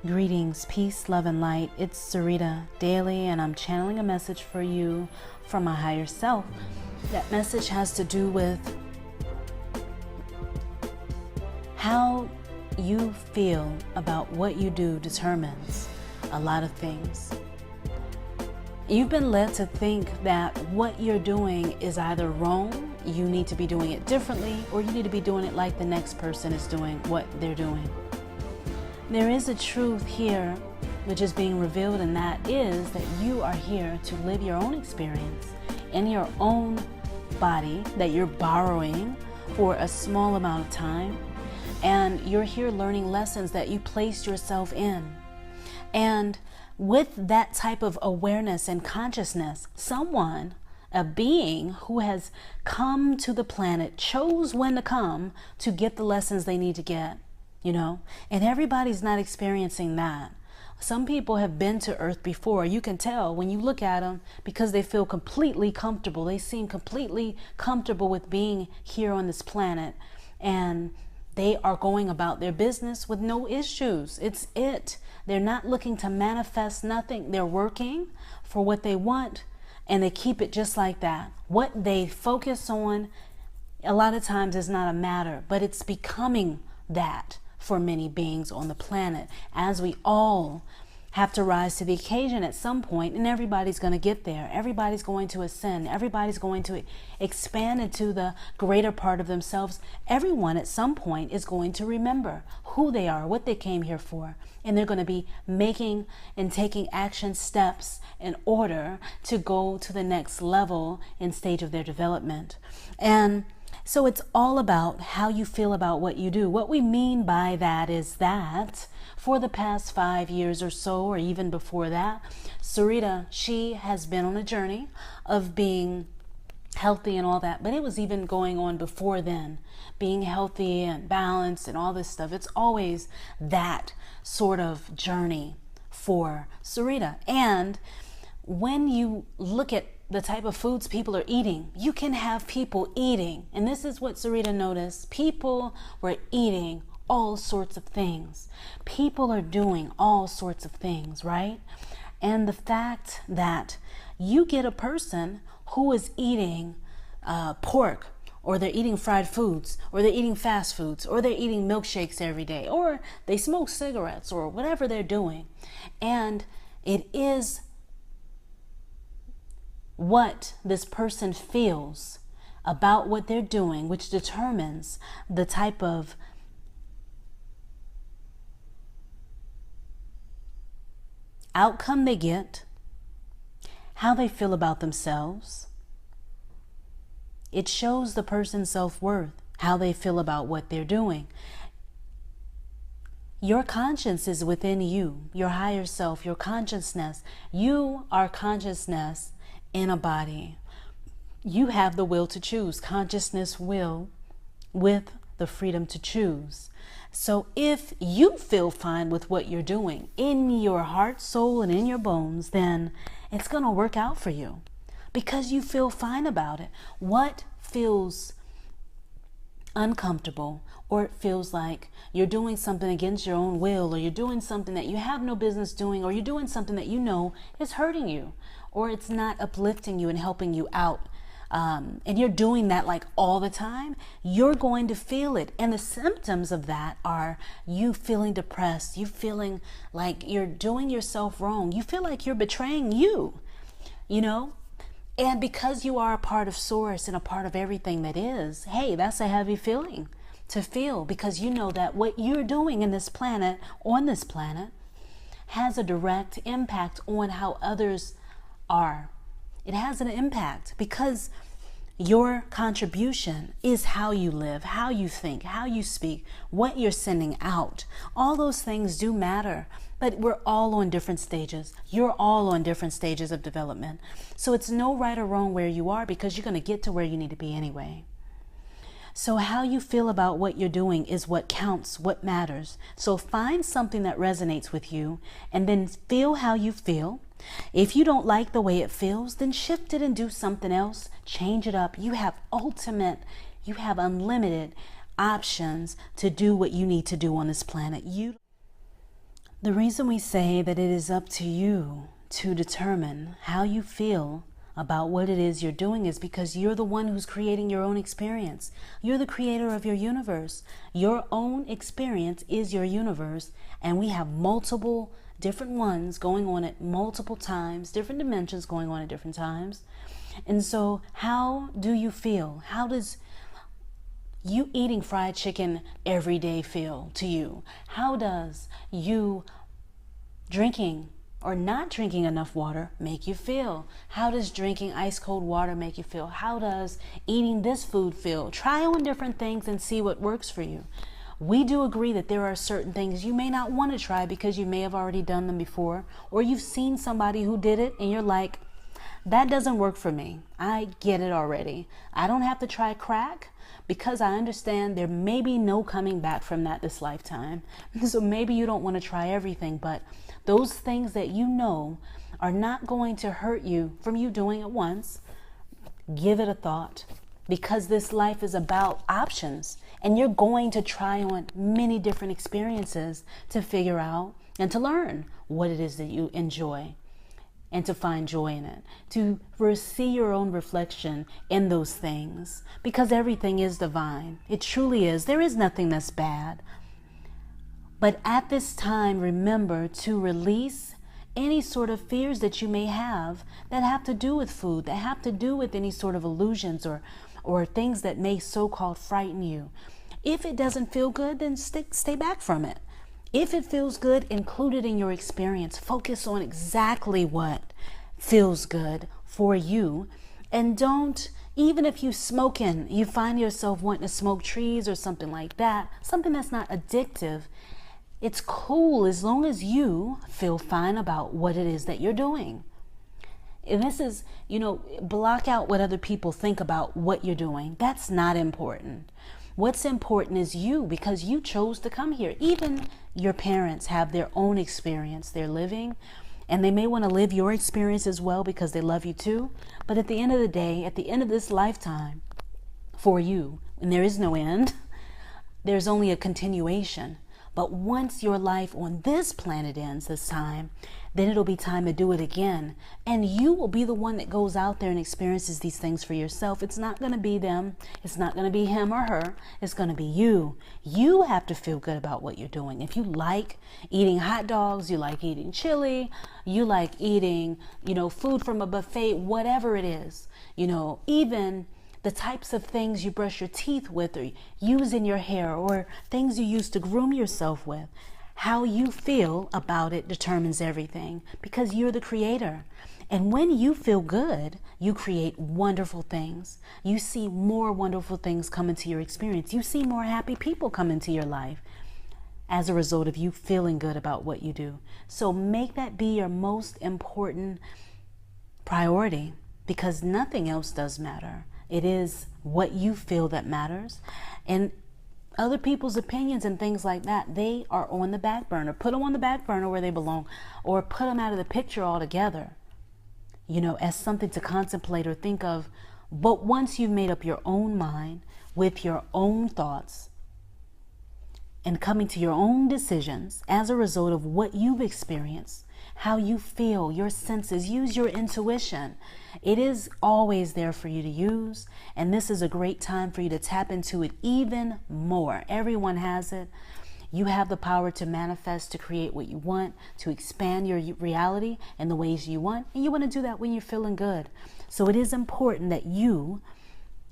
Greetings, peace, love, and light. It's Sereda Daily, and I'm channeling a message for you from my higher self. That message has to do with how you feel about what you do determines a lot of things. You've been led to think that what you're doing is either wrong, you need to be doing it differently, or you need to be doing it like the next person is doing what they're doing. There is a truth here which is being revealed, and that is that you are here to live your own experience in your own body that you're borrowing for a small amount of time, and you're here learning lessons that you placed yourself in. And with that type of awareness and consciousness, someone, a being who has come to the planet, chose when to come to get the lessons they need to get. And everybody's not experiencing that. Some people have been to Earth before. You can tell when you look at them because they feel completely comfortable. They seem completely comfortable with being here on this planet, and they are going about their business with no issues. They're not looking to manifest nothing. They're working for what they want, and they keep it just like that. What they focus on a lot of times is not a matter, but it's becoming that for many beings on the planet, as we all have to rise to the occasion at some point, and everybody's going to get there. Everybody's going to ascend. Everybody's going to expand into the greater part of themselves. Everyone at some point is going to remember who they are, what they came here for, and they're going to be making and taking action steps in order to go to the next level and stage of their development. And so it's all about how you feel about what you do. What we mean by that is that for the past 5 years or so, or even before that, Sereda, she has been on a journey of being healthy and all that, but it was even going on before then, being healthy and balanced and all this stuff. It's always that sort of journey for Sereda. And when you look at the type of foods people are eating, you can have people eating, and this is what Sereda noticed. People were eating all sorts of things. People are doing all sorts of things, right? And the fact that you get a person who is eating pork, or they're eating fried foods, or they're eating fast foods, or they're eating milkshakes every day, or they smoke cigarettes, or whatever they're doing, and it is what this person feels about what they're doing, which determines the type of outcome they get, how they feel about themselves. It shows the person's self-worth, how they feel about what they're doing. Your conscience is within you, your higher self, your consciousness. You are consciousness in a body. You have the will to choose. Consciousness will with the freedom to choose. So if you feel fine with what you're doing in your heart, soul, and in your bones, then it's going to work out for you because you feel fine about it. What feels uncomfortable, or it feels like you're doing something against your own will, or you're doing something that you have no business doing, or you're doing something that you know is hurting you, or it's not uplifting you and helping you out, and you're doing that like all the time, you're going to feel it. And the symptoms of that are you feeling depressed, you feeling like you're doing yourself wrong, you feel like you're betraying you, and because you are a part of Source and a part of everything that is, hey, that's a heavy feeling to feel, because you know that what you're doing in this planet, on this planet, has a direct impact on how others are. It has an impact because your contribution is how you live, how you think, how you speak, what you're sending out. All those things do matter, but we're all on different stages. You're all on different stages of development. So it's no right or wrong where you are, because you're going to get to where you need to be anyway. So how you feel about what you're doing is what counts, what matters. So find something that resonates with you and then feel how you feel. If you don't like the way it feels, then shift it and do something else. Change it up. You have unlimited options to do what you need to do on this planet. The reason we say that it is up to you to determine how you feel about what it is you're doing is because you're the one who's creating your own experience. You're the creator of your universe. Your own experience is your universe, and we have multiple different ones going on at multiple times, different dimensions going on at different times. And so how do you feel? How does you eating fried chicken every day feel to you? How does you drinking or not drinking enough water make you feel? How does drinking ice cold water make you feel? How does eating this food feel? Try on different things and see what works for you. We do agree that there are certain things you may not want to try because you may have already done them before, or you've seen somebody who did it and you're like, that doesn't work for me. I get it already. I don't have to try crack because I understand there may be no coming back from that this lifetime. So maybe you don't want to try everything, but those things that you know are not going to hurt you from you doing it once, give it a thought, because this life is about options, and you're going to try on many different experiences to figure out and to learn what it is that you enjoy and to find joy in it, to see your own reflection in those things, because everything is divine. It truly is. There is nothing that's bad. But at this time, remember to release any sort of fears that you may have that have to do with food, that have to do with any sort of illusions or things that may so-called frighten you. If it doesn't feel good, then stay back from it. If it feels good, include it in your experience. Focus on exactly what feels good for you. And don't, even if you find yourself wanting to smoke trees or something like that, something that's not addictive, it's cool as long as you feel fine about what it is that you're doing. And this is, block out what other people think about what you're doing. That's not important. What's important is you, because you chose to come here. Even your parents have their own experience they're living, and they may want to live your experience as well because they love you too. But at the end of the day, at the end of this lifetime, for you, and there is no end, there's only a continuation. But once your life on this planet ends this time, then it'll be time to do it again. And you will be the one that goes out there and experiences these things for yourself. It's not going to be them. It's not going to be him or her. It's going to be you. You have to feel good about what you're doing. If you like eating hot dogs, you like eating chili, you like eating, food from a buffet, whatever it is, even the types of things you brush your teeth with or use in your hair or things you use to groom yourself with. How you feel about it determines everything, because you're the creator. And when you feel good, you create wonderful things. You see more wonderful things come into your experience. You see more happy people come into your life as a result of you feeling good about what you do. So make that be your most important priority, because nothing else does matter. It is what you feel that matters. And other people's opinions and things like that, they are on the back burner. Put them on the back burner where they belong, or put them out of the picture altogether, as something to contemplate or think of. But once you've made up your own mind with your own thoughts and coming to your own decisions as a result of what you've experienced, how you feel, your senses, use your intuition. It is always there for you to use, and this is a great time for you to tap into it even more. Everyone has it. You have the power to manifest, to create what you want, to expand your reality in the ways you want, and you want to do that when you're feeling good. So it is important that you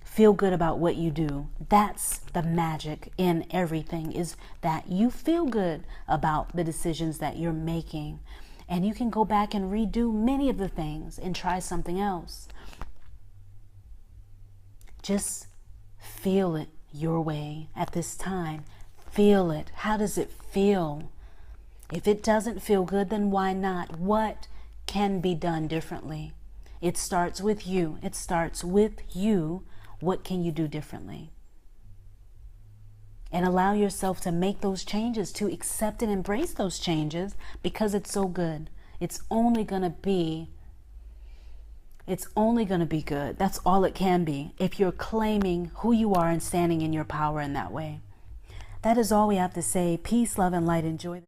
feel good about what you do. That's the magic in everything, is that you feel good about the decisions that you're making. And you can go back and redo many of the things and try something else. Just feel it your way at this time. Feel it. How does it feel? If it doesn't feel good, then why not? What can be done differently? It starts with you. It starts with you. What can you do differently? And allow yourself to make those changes, to accept and embrace those changes, because it's so good. It's only going to be good. That's all it can be, if you're claiming who you are and standing in your power in that way. That is all we have to say. Peace, love, and light. Enjoy.